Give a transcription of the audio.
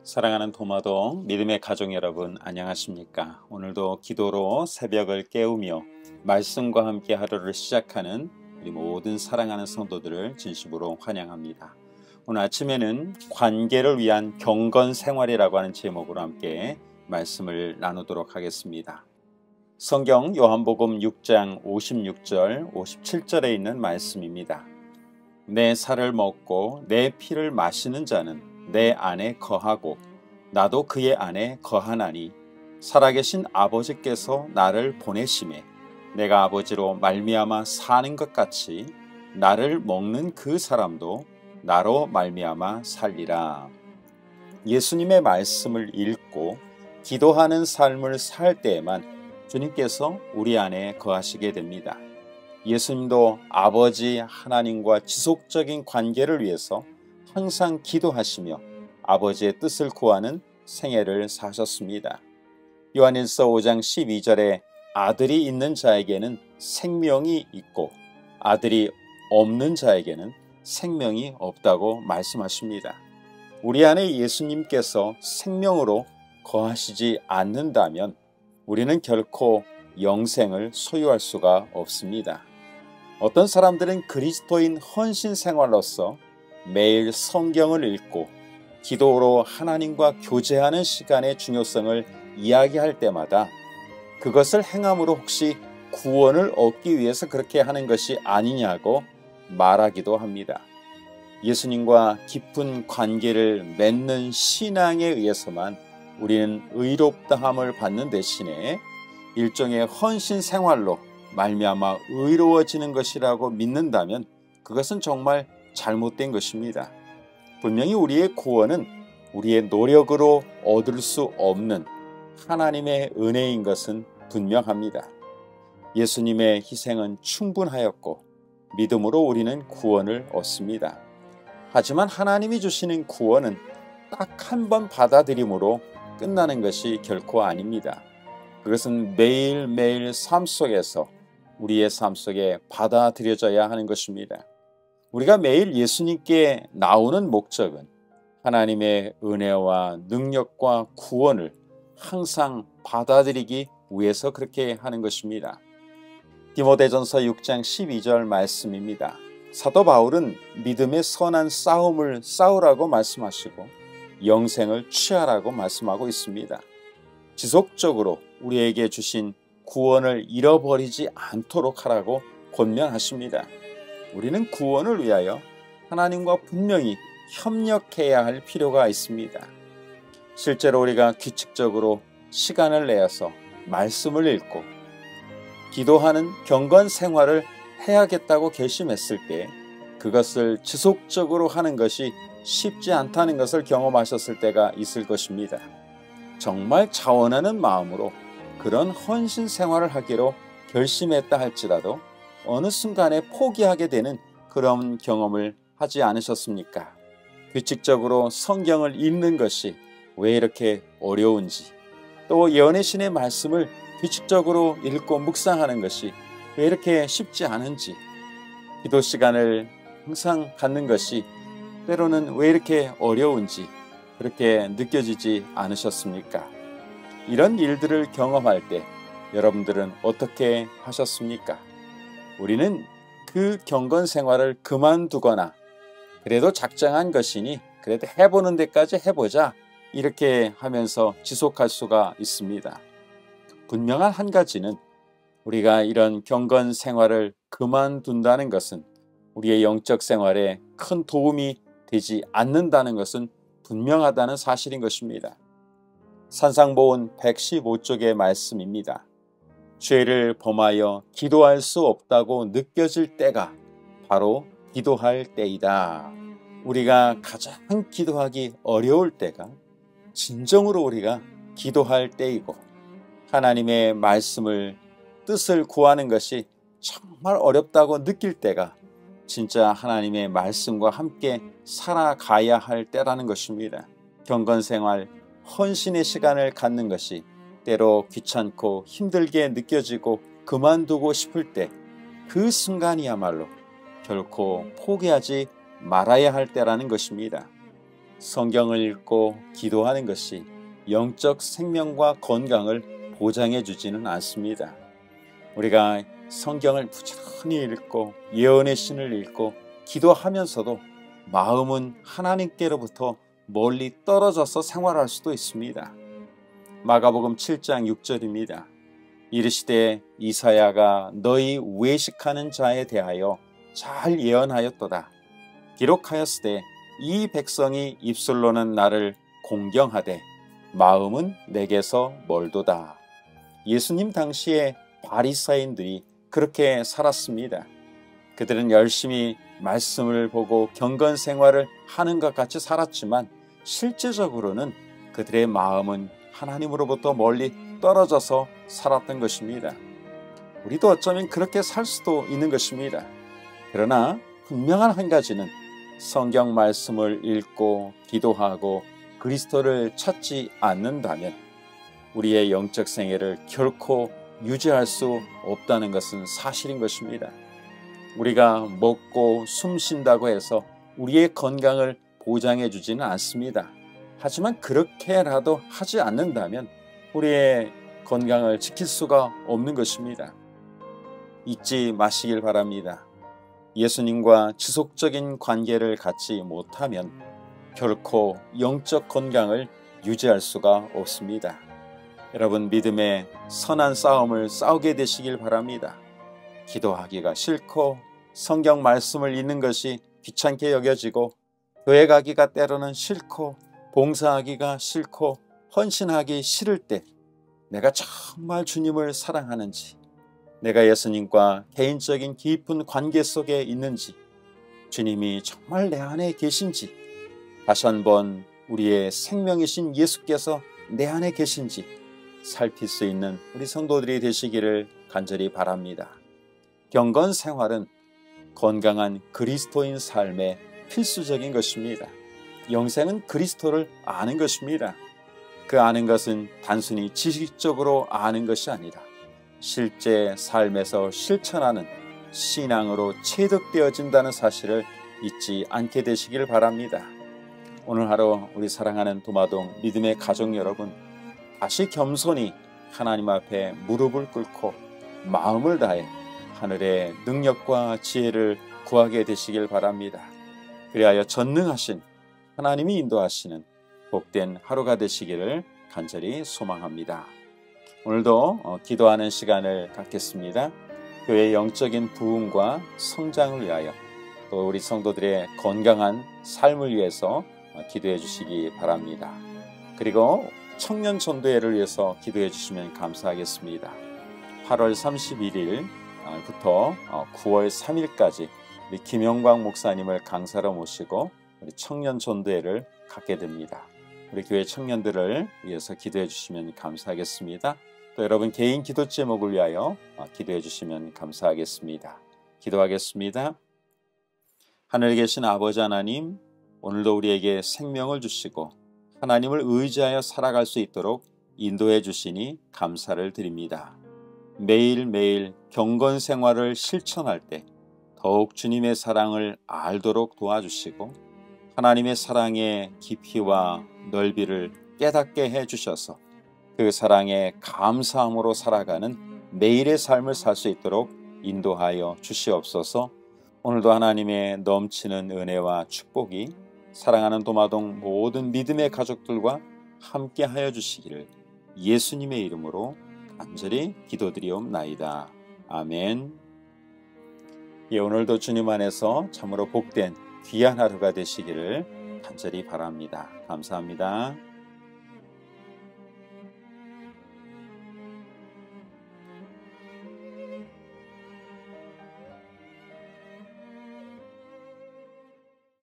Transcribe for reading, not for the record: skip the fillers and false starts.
사랑하는 도마도 믿음의 가족 여러분 안녕하십니까? 오늘도 기도로 새벽을 깨우며 말씀과 함께 하루를 시작하는 우리 모든 사랑하는 성도들을 진심으로 환영합니다. 오늘 아침에는 관계를 위한 경건 생활이라고 하는 제목으로 함께 말씀을 나누도록 하겠습니다. 성경 요한복음 6장 56절 57절에 있는 말씀입니다. 내 살을 먹고 내 피를 마시는 자는 내 안에 거하고 나도 그의 안에 거하나니 살아계신 아버지께서 나를 보내심에 내가 아버지로 말미암아 사는 것 같이 나를 먹는 그 사람도 나로 말미암아 살리라. 예수님의 말씀을 읽고 기도하는 삶을 살 때에만 주님께서 우리 안에 거하시게 됩니다. 예수님도 아버지 하나님과 지속적인 관계를 위해서 항상 기도하시며 아버지의 뜻을 구하는 생애를 사셨습니다. 요한일서 5장 12절에 아들이 있는 자에게는 생명이 있고 아들이 없는 자에게는 생명이 없다고 말씀하십니다. 우리 안에 예수님께서 생명으로 거하시지 않는다면 우리는 결코 영생을 소유할 수가 없습니다. 어떤 사람들은 그리스도인 헌신 생활로서 매일 성경을 읽고 기도로 하나님과 교제하는 시간의 중요성을 이야기할 때마다 그것을 행함으로 혹시 구원을 얻기 위해서 그렇게 하는 것이 아니냐고 말하기도 합니다. 예수님과 깊은 관계를 맺는 신앙에 의해서만 우리는 의롭다함을 받는 대신에 일종의 헌신 생활로 말미암아 의로워지는 것이라고 믿는다면 그것은 정말 잘못된 것입니다. 분명히 우리의 구원은 우리의 노력으로 얻을 수 없는 하나님의 은혜인 것은 분명합니다. 예수님의 희생은 충분하였고 믿음으로 우리는 구원을 얻습니다. 하지만 하나님이 주시는 구원은 딱 한 번 받아들임으로 끝나는 것이 결코 아닙니다. 그것은 매일매일 삶 속에서 우리의 삶 속에 받아들여져야 하는 것입니다. 우리가 매일 예수님께 나오는 목적은 하나님의 은혜와 능력과 구원을 항상 받아들이기 위해서 그렇게 하는 것입니다. 디모데전서 6장 12절 말씀입니다. 사도 바울은 믿음의 선한 싸움을 싸우라고 말씀하시고 영생을 취하라고 말씀하고 있습니다. 지속적으로 우리에게 주신 구원을 잃어버리지 않도록 하라고 권면하십니다. 우리는 구원을 위하여 하나님과 분명히 협력해야 할 필요가 있습니다. 실제로 우리가 규칙적으로 시간을 내어서 말씀을 읽고 기도하는 경건 생활을 해야겠다고 결심했을 때 그것을 지속적으로 하는 것이 쉽지 않다는 것을 경험하셨을 때가 있을 것입니다. 정말 자원하는 마음으로 그런 헌신 생활을 하기로 결심했다 할지라도 어느 순간에 포기하게 되는 그런 경험을 하지 않으셨습니까? 규칙적으로 성경을 읽는 것이 왜 이렇게 어려운지, 또 예언의 말씀을 규칙적으로 읽고 묵상하는 것이 왜 이렇게 쉽지 않은지, 기도 시간을 항상 갖는 것이 때로는 왜 이렇게 어려운지 그렇게 느껴지지 않으셨습니까? 이런 일들을 경험할 때 여러분들은 어떻게 하셨습니까? 우리는 그 경건 생활을 그만두거나 그래도 작정한 것이니 그래도 해보는 데까지 해보자 이렇게 하면서 지속할 수가 있습니다. 분명한 한 가지는 우리가 이런 경건 생활을 그만둔다는 것은 우리의 영적 생활에 큰 도움이 되지 않는다는 것은 분명하다는 사실인 것입니다. 산상보훈 115쪽의 말씀입니다. 죄를 범하여 기도할 수 없다고 느껴질 때가 바로 기도할 때이다. 우리가 가장 기도하기 어려울 때가 진정으로 우리가 기도할 때이고 하나님의 말씀을 뜻을 구하는 것이 정말 어렵다고 느낄 때가 진짜 하나님의 말씀과 함께 살아가야 할 때라는 것입니다. 경건생활, 헌신의 시간을 갖는 것이 때로 귀찮고 힘들게 느껴지고 그만두고 싶을 때 그 순간이야말로 결코 포기하지 말아야 할 때라는 것입니다. 성경을 읽고 기도하는 것이 영적 생명과 건강을 보장해 주지는 않습니다. 우리가 성경을 부지런히 읽고 예언의 신을 읽고 기도하면서도 마음은 하나님께로부터 멀리 떨어져서 생활할 수도 있습니다. 마가복음 7장 6절입니다. 이르시되 이사야가 너희 외식하는 자에 대하여 잘 예언하였도다. 기록하였으되 이 백성이 입술로는 나를 공경하되 마음은 내게서 멀도다. 예수님 당시에 바리사인들이 그렇게 살았습니다. 그들은 열심히 말씀을 보고 경건 생활을 하는 것 같이 살았지만 실제적으로는 그들의 마음은 하나님으로부터 멀리 떨어져서 살았던 것입니다. 우리도 어쩌면 그렇게 살 수도 있는 것입니다. 그러나 분명한 한 가지는 성경 말씀을 읽고 기도하고 그리스도를 찾지 않는다면 우리의 영적 생애를 결코 유지할 수 없다는 것은 사실인 것입니다. 우리가 먹고 숨 쉰다고 해서 우리의 건강을 보장해 주지는 않습니다. 하지만 그렇게라도 하지 않는다면 우리의 건강을 지킬 수가 없는 것입니다. 잊지 마시길 바랍니다. 예수님과 지속적인 관계를 갖지 못하면 결코 영적 건강을 유지할 수가 없습니다. 여러분, 믿음의 선한 싸움을 싸우게 되시길 바랍니다. 기도하기가 싫고 성경 말씀을 읽는 것이 귀찮게 여겨지고 교회 가기가 때로는 싫고 봉사하기가 싫고 헌신하기 싫을 때 내가 정말 주님을 사랑하는지, 내가 예수님과 개인적인 깊은 관계 속에 있는지, 주님이 정말 내 안에 계신지, 다시 한번 우리의 생명이신 예수께서 내 안에 계신지 살필 수 있는 우리 성도들이 되시기를 간절히 바랍니다. 경건 생활은 건강한 그리스도인 삶의 필수적인 것입니다. 영생은 그리스도를 아는 것입니다. 그 아는 것은 단순히 지식적으로 아는 것이 아니라 실제 삶에서 실천하는 신앙으로 체득되어진다는 사실을 잊지 않게 되시길 바랍니다. 오늘 하루 우리 사랑하는 도마동 믿음의 가족 여러분, 다시 겸손히 하나님 앞에 무릎을 꿇고 마음을 다해 하늘의 능력과 지혜를 구하게 되시길 바랍니다. 그리하여 전능하신 하나님이 인도하시는 복된 하루가 되시기를 간절히 소망합니다. 오늘도 기도하는 시간을 갖겠습니다. 교회의 영적인 부흥과 성장을 위하여 또 우리 성도들의 건강한 삶을 위해서 기도해 주시기 바랍니다. 그리고 청년 전도회를 위해서 기도해 주시면 감사하겠습니다. 8월 31일부터 9월 3일까지 우리 김영광 목사님을 강사로 모시고 우리 청년 전도회를 갖게 됩니다. 우리 교회 청년들을 위해서 기도해 주시면 감사하겠습니다. 또 여러분 개인 기도 제목을 위하여 기도해 주시면 감사하겠습니다. 기도하겠습니다. 하늘에 계신 아버지 하나님, 오늘도 우리에게 생명을 주시고 하나님을 의지하여 살아갈 수 있도록 인도해 주시니 감사를 드립니다. 매일매일 경건 생활을 실천할 때 더욱 주님의 사랑을 알도록 도와주시고 하나님의 사랑의 깊이와 넓이를 깨닫게 해주셔서 그 사랑에 감사함으로 살아가는 매일의 삶을 살 수 있도록 인도하여 주시옵소서. 오늘도 하나님의 넘치는 은혜와 축복이 사랑하는 도마동 모든 믿음의 가족들과 함께 하여 주시기를 예수님의 이름으로 간절히 기도드리옵나이다. 아멘. 오늘도 주님 안에서 참으로 복된 귀한 하루가 되시기를 간절히 바랍니다. 감사합니다.